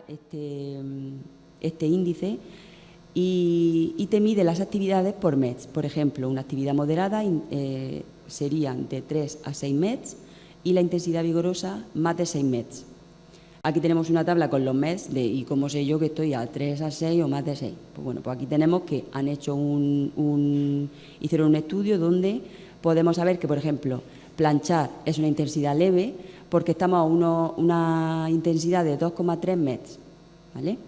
este índice y te mide las actividades por METs. Por ejemplo, una actividad moderada serían de 3 a 6 METs y la intensidad vigorosa más de 6 METs. Aquí tenemos una tabla con los METs y cómo sé yo que estoy a 3, a 6 o más de 6. Pues bueno, pues aquí tenemos que han hecho hicieron un estudio donde podemos saber que, por ejemplo, planchar es una intensidad leve porque estamos a una intensidad de 2,3 METs, ¿vale?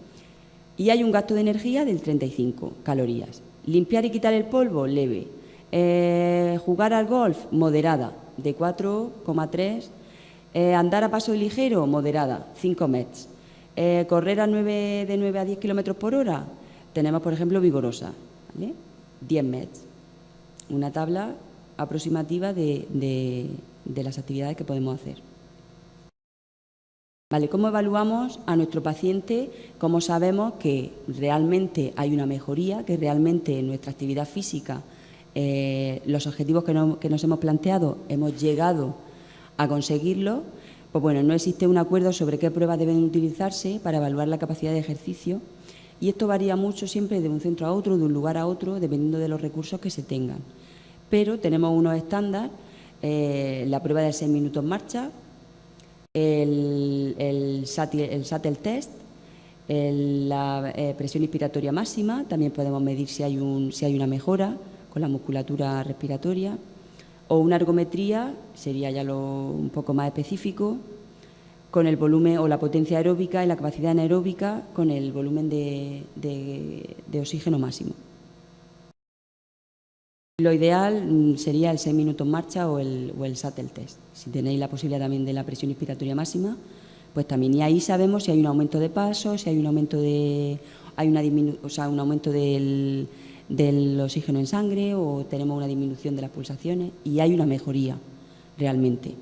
Y hay un gasto de energía del 35 calorías. Limpiar y quitar el polvo, leve. Jugar al golf, moderada, de 4,3. Andar a paso ligero, moderada, 5 METs. Correr de 9 a 10 kilómetros por hora, tenemos, por ejemplo, vigorosa, ¿vale? 10 METs. Una tabla aproximativa de las actividades que podemos hacer. Vale, ¿cómo evaluamos a nuestro paciente? ¿Cómo sabemos que realmente hay una mejoría, que realmente en nuestra actividad física, los objetivos que nos hemos planteado, hemos llegado a conseguirlo? Pues bueno, no existe un acuerdo sobre qué pruebas deben utilizarse para evaluar la capacidad de ejercicio y esto varía mucho siempre de un centro a otro, de un lugar a otro, dependiendo de los recursos que se tengan. Pero tenemos unos estándares, la prueba de 6 minutos marcha, el shuttle test, la presión inspiratoria máxima, también podemos medir si hay una mejora con la musculatura respiratoria, o una ergometría, sería ya un poco más específico, con el volumen o la potencia aeróbica y la capacidad anaeróbica con el volumen de oxígeno máximo. Lo ideal sería el 6 minutos marcha o el shuttle test. Si tenéis la posibilidad también de la presión inspiratoria máxima, pues también. Y ahí sabemos si hay un aumento de paso, si hay un aumento un aumento del oxígeno en sangre o tenemos una disminución de las pulsaciones y hay una mejoría realmente.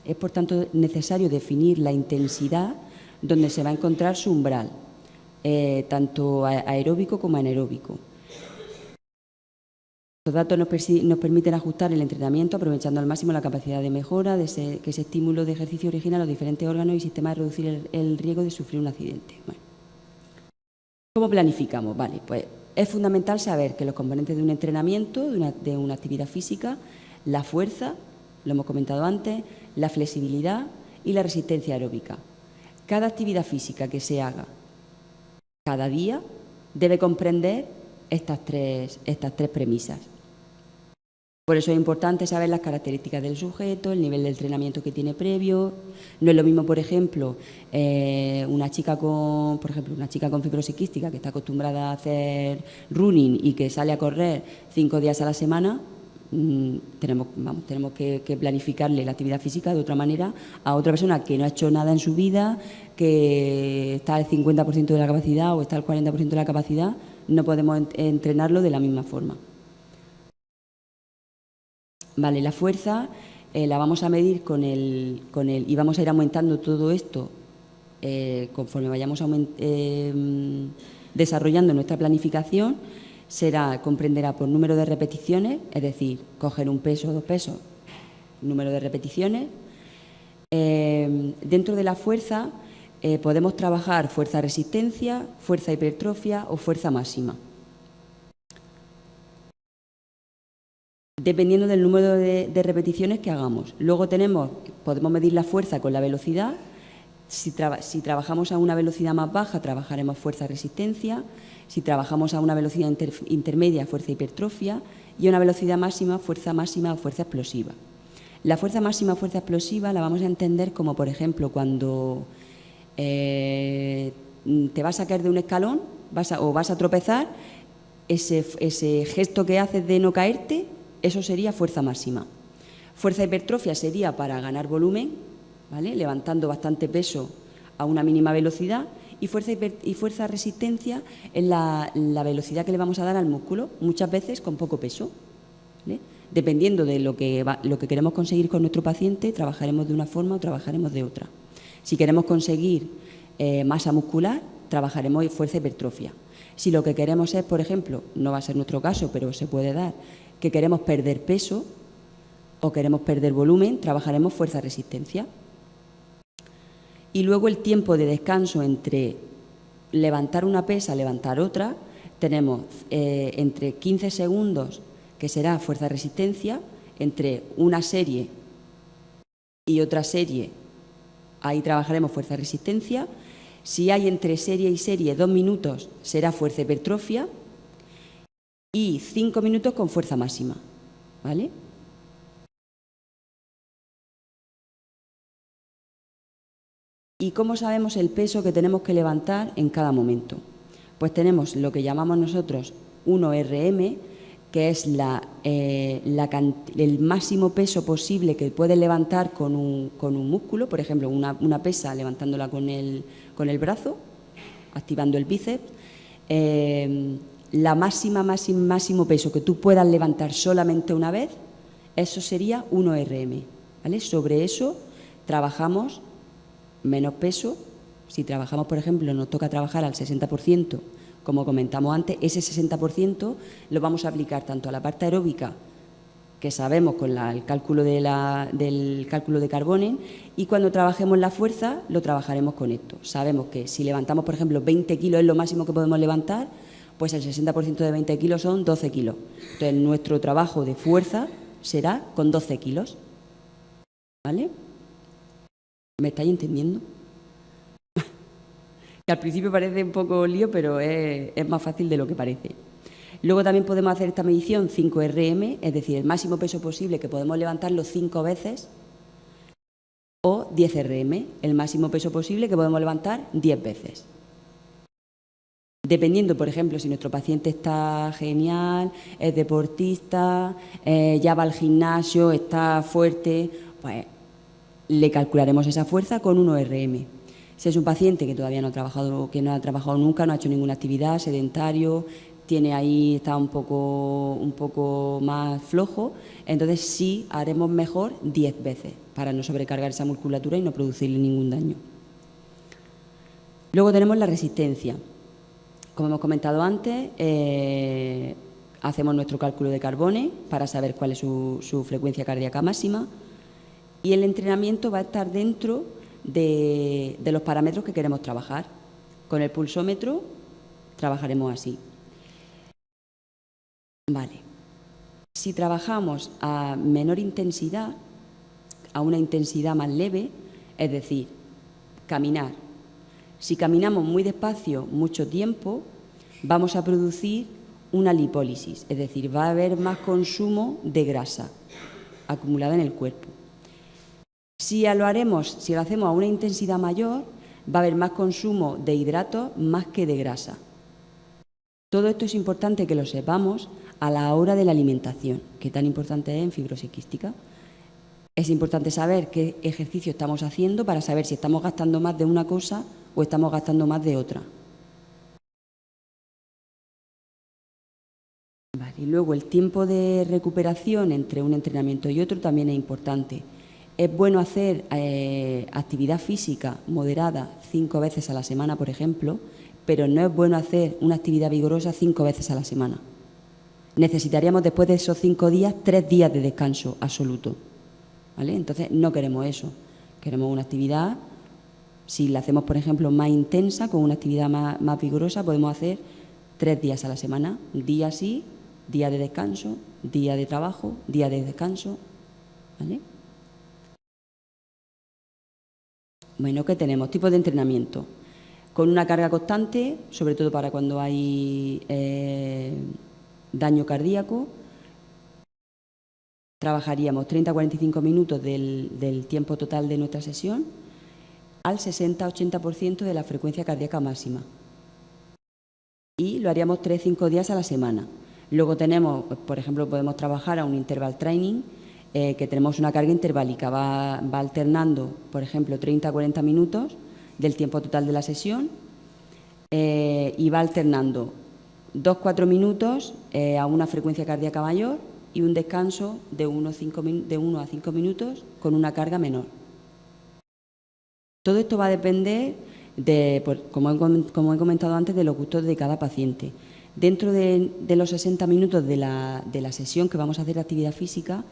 Es, por tanto, necesario definir la intensidad donde se va a encontrar su umbral, tanto aeróbico como anaeróbico. Los datos nos permiten ajustar el entrenamiento aprovechando al máximo la capacidad de mejora que ese estímulo de ejercicio origina a los diferentes órganos y sistemas de reducir el riesgo de sufrir un accidente. Bueno. ¿Cómo planificamos? Vale, pues es fundamental saber que los componentes de un entrenamiento, de una actividad física, la fuerza, lo hemos comentado antes, la flexibilidad y la resistencia aeróbica. Cada actividad física que se haga cada día debe comprender estas tres premisas. Por eso es importante saber las características del sujeto, el nivel de entrenamiento que tiene previo. No es lo mismo, por ejemplo, una chica con fibrosis quística que está acostumbrada a hacer running y que sale a correr 5 días a la semana. Tenemos que planificarle la actividad física de otra manera a otra persona que no ha hecho nada en su vida, que está al 50% de la capacidad o está al 40% de la capacidad. No podemos entrenarlo de la misma forma. Vale, la fuerza la vamos a medir y vamos a ir aumentando todo esto conforme vayamos desarrollando nuestra planificación. Comprenderá por número de repeticiones, es decir, coger un peso o 2 pesos, número de repeticiones. Dentro de la fuerza podemos trabajar fuerza-resistencia, fuerza-hipertrofia o fuerza máxima. Dependiendo del número de repeticiones que hagamos. Luego podemos medir la fuerza con la velocidad. Si trabajamos a una velocidad más baja, trabajaremos fuerza-resistencia. Si trabajamos a una velocidad intermedia, fuerza-hipertrofia. Y a una velocidad máxima, fuerza máxima o fuerza explosiva. La fuerza máxima o fuerza explosiva la vamos a entender como, por ejemplo, cuando te vas a caer de un escalón o vas a tropezar, ese gesto que haces de no caerte, eso sería fuerza máxima. Fuerza hipertrofia sería para ganar volumen, ¿vale? Levantando bastante peso a una mínima velocidad, y fuerza resistencia es la velocidad que le vamos a dar al músculo, muchas veces con poco peso, ¿vale? Dependiendo de lo que queremos conseguir con nuestro paciente, trabajaremos de una forma o trabajaremos de otra. Si queremos conseguir masa muscular, trabajaremos fuerza hipertrofia. Si lo que queremos es, por ejemplo, no va a ser nuestro caso, pero se puede dar, que queremos perder peso o queremos perder volumen, trabajaremos fuerza-resistencia. Y luego el tiempo de descanso entre levantar una pesa, levantar otra, tenemos entre 15 segundos, que será fuerza-resistencia, entre una serie y otra serie, ahí trabajaremos fuerza-resistencia. Si hay entre serie y serie 2 minutos, será fuerza-hipertrofia, y 5 minutos con fuerza máxima, ¿vale? ¿Y cómo sabemos el peso que tenemos que levantar en cada momento? Pues tenemos lo que llamamos nosotros 1RM, que es el máximo peso posible que puedes levantar con un músculo, por ejemplo, una pesa levantándola con el brazo, activando el bíceps. La máximo peso que tú puedas levantar solamente una vez, eso sería 1RM, ¿vale? Sobre eso trabajamos menos peso. Si trabajamos, por ejemplo, nos toca trabajar al 60%, como comentamos antes, ese 60% lo vamos a aplicar tanto a la parte aeróbica, que sabemos con el cálculo del cálculo de Carbonen, y cuando trabajemos la fuerza, lo trabajaremos con esto. Sabemos que si levantamos, por ejemplo, 20 kilos es lo máximo que podemos levantar, pues el 60% de 20 kilos son 12 kilos. Entonces, nuestro trabajo de fuerza será con 12 kilos. ¿Vale? ¿Me estáis entendiendo? Que al principio parece un poco lío, pero es más fácil de lo que parece. Luego también podemos hacer esta medición 5RM, es decir, el máximo peso posible que podemos levantarlo 5 veces, o 10RM, el máximo peso posible que podemos levantar 10 veces. Dependiendo, por ejemplo, si nuestro paciente está genial, es deportista, ya va al gimnasio, está fuerte, pues le calcularemos esa fuerza con 1RM. Si es un paciente que todavía no ha trabajado nunca, no ha hecho ninguna actividad, sedentario, está un poco más flojo, entonces sí haremos mejor 10 veces para no sobrecargar esa musculatura y no producirle ningún daño. Luego tenemos la resistencia. Como hemos comentado antes, hacemos nuestro cálculo de Carbonen para saber cuál es su frecuencia cardíaca máxima, y el entrenamiento va a estar dentro de los parámetros que queremos trabajar. Con el pulsómetro trabajaremos así. Vale. Si trabajamos a menor intensidad, a una intensidad más leve, es decir, caminar. Si caminamos muy despacio mucho tiempo, vamos a producir una lipólisis, es decir, va a haber más consumo de grasa acumulada en el cuerpo. Si lo hacemos a una intensidad mayor, va a haber más consumo de hidratos más que de grasa. Todo esto es importante que lo sepamos a la hora de la alimentación, que tan importante es en fibrosis quística. Es importante saber qué ejercicio estamos haciendo para saber si estamos gastando más de una cosa o estamos gastando más de otra. Vale, y luego el tiempo de recuperación entre un entrenamiento y otro también es importante. Es bueno hacer actividad física moderada 5 veces a la semana, por ejemplo, pero no es bueno hacer una actividad vigorosa 5 veces a la semana. Necesitaríamos después de esos 5 días 3 días de descanso absoluto, ¿vale? Entonces no queremos eso, queremos una actividad. Si la hacemos, por ejemplo, más intensa, con una actividad más vigorosa, podemos hacer 3 días a la semana, día sí, día de descanso, día de trabajo, día de descanso, ¿vale? Bueno, ¿qué tenemos? Tipos de entrenamiento. Con una carga constante, sobre todo para cuando hay daño cardíaco, trabajaríamos 30 a 45 minutos del tiempo total de nuestra sesión al 60-80% de la frecuencia cardíaca máxima. Y lo haríamos 3-5 días a la semana. Luego tenemos, por ejemplo, podemos trabajar a un interval training, que tenemos una carga interválica, va alternando, por ejemplo, 30 a 40 minutos del tiempo total de la sesión, y va alternando 2-4 minutos a una frecuencia cardíaca mayor y un descanso de 1 a 5 minutos con una carga menor. Todo esto va a depender, como he comentado antes, de los gustos de cada paciente. Dentro de los 60 minutos de la sesión que vamos a hacer de actividad física,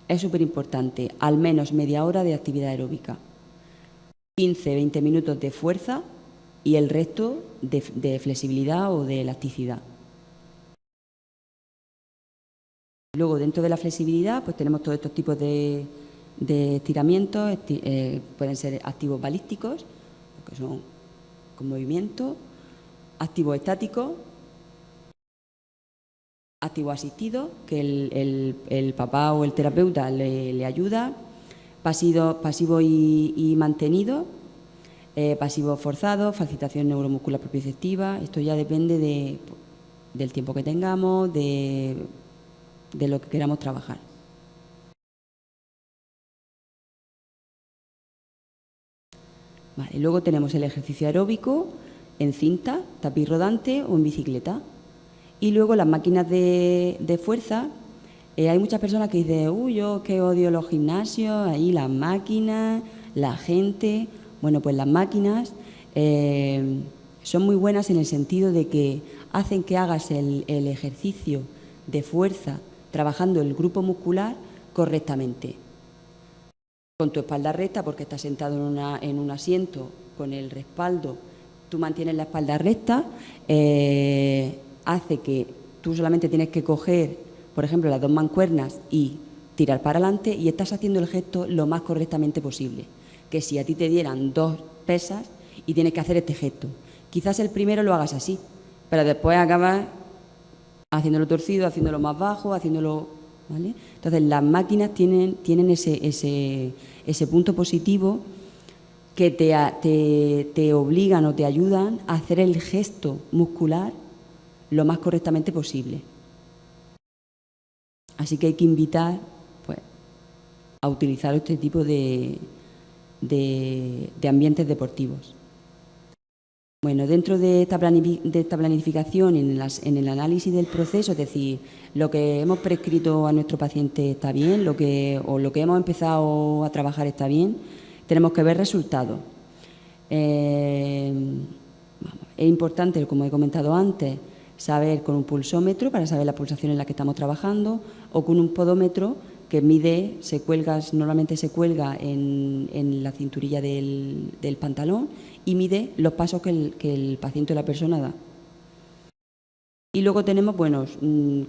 es súper importante, al menos media hora de actividad aeróbica. 15-20 minutos de fuerza y el resto de flexibilidad o de elasticidad. Luego, dentro de la flexibilidad, pues tenemos todos estos tipos de estiramientos, pueden ser activos balísticos, que son con movimiento, activos estáticos, activos asistidos, que el papá o el terapeuta le ayuda, pasivo y mantenido, pasivo forzado, facilitación neuromuscular propioceptiva. Esto ya depende del tiempo que tengamos, de lo que queramos trabajar. Vale, luego tenemos el ejercicio aeróbico en cinta, tapiz rodante o en bicicleta. Y luego las máquinas de fuerza. Hay muchas personas que dicen, yo que odio los gimnasios, ahí las máquinas, la gente. Bueno, pues las máquinas son muy buenas en el sentido de que hacen que hagas el ejercicio de fuerza trabajando el grupo muscular correctamente. Con tu espalda recta, porque estás sentado en un asiento con el respaldo, tú mantienes la espalda recta, hace que tú solamente tienes que coger, por ejemplo, las dos mancuernas y tirar para adelante y estás haciendo el gesto lo más correctamente posible. Que si a ti te dieran 2 pesas y tienes que hacer este gesto, quizás el primero lo hagas así, pero después acabas haciéndolo torcido, haciéndolo más bajo, haciéndolo... ¿vale? Entonces, las máquinas tienen ese punto positivo que te obligan o te ayudan a hacer el gesto muscular lo más correctamente posible. Así que hay que invitar, pues, a utilizar este tipo de ambientes deportivos. Bueno, dentro de esta planificación, en el análisis del proceso, es decir, lo que hemos prescrito a nuestro paciente está bien, lo que hemos empezado a trabajar está bien, tenemos que ver resultados. Es importante, como he comentado antes, saber con un pulsómetro para saber la pulsación en la que estamos trabajando o con un podómetro que mide, normalmente se cuelga en la cinturilla del pantalón y mide los pasos que el paciente o la persona da. Y luego tenemos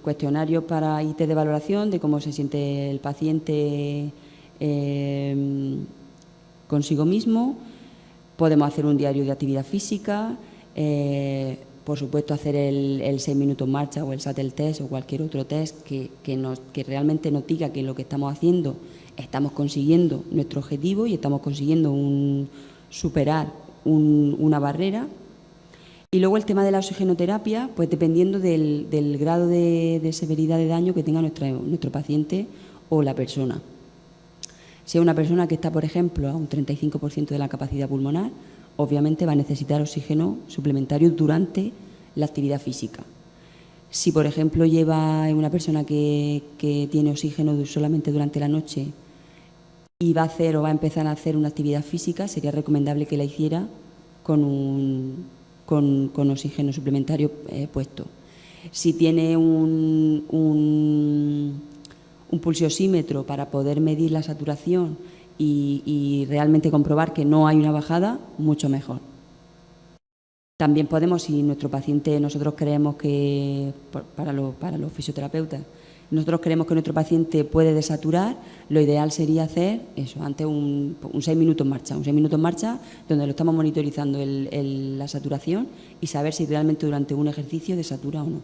cuestionarios y test de valoración de cómo se siente el paciente consigo mismo. Podemos hacer un diario de actividad física, por supuesto hacer el 6 minutos marcha o el Shuttle test o cualquier otro test que realmente nos diga que lo que estamos haciendo estamos consiguiendo nuestro objetivo y estamos consiguiendo superar una barrera. Y luego el tema de la oxigenoterapia, pues dependiendo del grado de severidad de daño que tenga nuestro paciente o la persona. Si es una persona que está, por ejemplo, a un 35% de la capacidad pulmonar, obviamente va a necesitar oxígeno suplementario durante la actividad física. Si, por ejemplo, lleva una persona que tiene oxígeno solamente durante la noche y va a empezar a hacer una actividad física, sería recomendable que la hiciera con oxígeno suplementario puesto. Si tiene un pulsiosímetro para poder medir la saturación y realmente comprobar que no hay una bajada, mucho mejor. También podemos, si nuestro paciente, nosotros creemos que, para los fisioterapeutas, nosotros creemos que nuestro paciente puede desaturar, lo ideal sería hacer eso, antes un 6 minutos marcha, donde lo estamos monitorizando la saturación y saber si realmente durante un ejercicio desatura o no,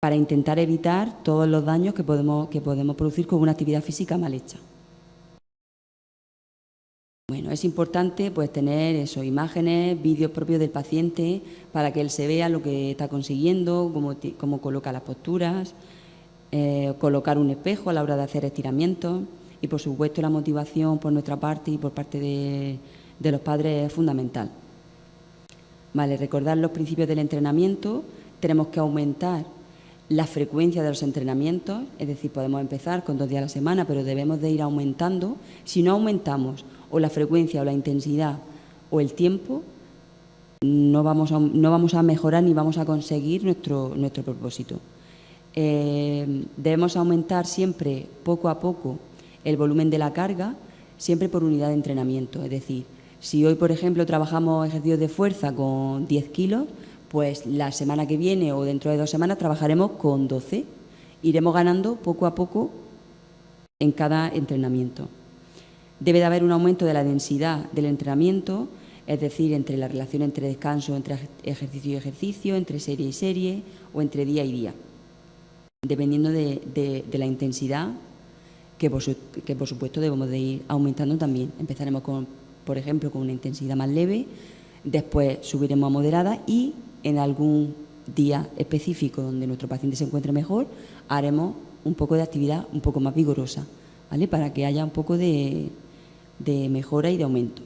para intentar evitar todos los daños que podemos producir con una actividad física mal hecha. Bueno, es importante pues tener imágenes, vídeos propios del paciente para que él se vea lo que está consiguiendo, cómo coloca las posturas, colocar un espejo a la hora de hacer estiramientos y, por supuesto, la motivación por nuestra parte y por parte de los padres es fundamental. Vale, recordar los principios del entrenamiento, tenemos que aumentar la frecuencia de los entrenamientos, es decir, podemos empezar con 2 días a la semana, pero debemos de ir aumentando. Si no aumentamos o la frecuencia o la intensidad o el tiempo, no vamos a mejorar ni vamos a conseguir nuestro propósito. Debemos aumentar siempre poco a poco el volumen de la carga. siempre por unidad de entrenamiento. Es decir, si hoy, por ejemplo, trabajamos ejercicios de fuerza con 10 kilos, pues la semana que viene o dentro de 2 semanas trabajaremos con 12. Iremos ganando poco a poco en cada entrenamiento. Debe de haber un aumento de la densidad del entrenamiento, es decir, entre la relación entre descanso, entre ejercicio y ejercicio, entre serie y serie o entre día y día, dependiendo de la intensidad que por supuesto debemos de ir aumentando también. Empezaremos por ejemplo, con una intensidad más leve, después subiremos a moderada y en algún día específico donde nuestro paciente se encuentre mejor, haremos un poco de actividad un poco más vigorosa, ¿vale? Para que haya un poco de mejora y de aumento.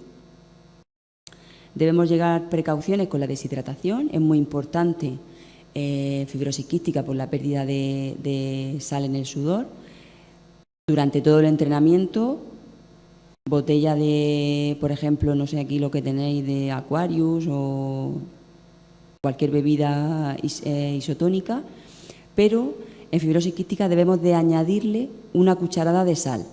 Debemos llevar precauciones con la deshidratación, es muy importante fibrosis quística por la pérdida de sal en el sudor. Durante todo el entrenamiento, botella de, por ejemplo, no sé aquí lo que tenéis de Aquarius o cualquier bebida isotónica, pero en fibrosis quística debemos de añadirle una cucharada de sal,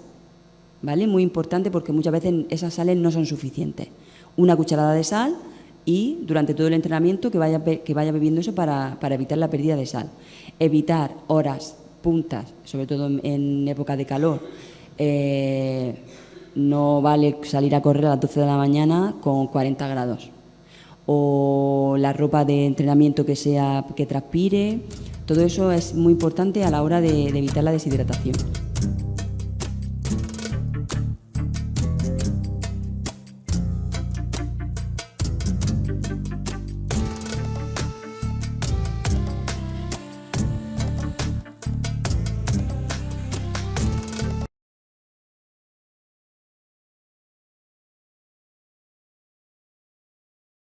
¿vale? Muy importante porque muchas veces esas sales no son suficientes. Una cucharada de sal y durante todo el entrenamiento que vaya bebiendo eso para evitar la pérdida de sal. Evitar horas puntas, sobre todo en época de calor. No vale salir a correr a las 12 de la mañana con 40 grados. O la ropa de entrenamiento que transpire. Todo eso es muy importante a la hora de evitar la deshidratación.